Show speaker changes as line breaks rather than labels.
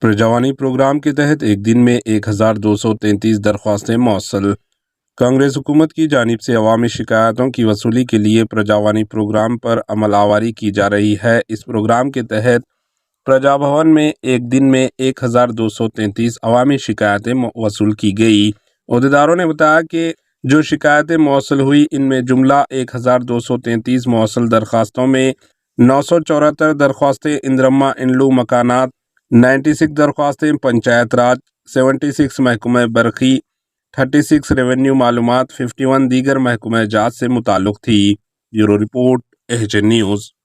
Prajavani programme के तहत एक दिन में 1233 दरख्वास्तें मौसल। कांग्रेस हुकूमत की जानिब से अवामी शिकायतों की वसूली के लिए प्रजावानी प्रोग्राम पर अमल आवारी की जा रही है। इस प्रोग्राम के तहत प्रजा भवन में एक दिन में 1233 अवामी शिकायतें वसूल की गई। अहदेदारों ने बताया कि जो शिकायतें मौसल हुई इनमें जुमला 1233 मौसल दरख्वास्तों में 974 दरख्वास्तें इंद्रम्मा इंडलू मकानात, 96 दरख्वास्तें पंचायत राज, 76 महकमा बरखी, 36 रेवेन्यू मालूमात, 51 दीगर महकमा जात से मुताल्लुक थी। Bureau report, HN news.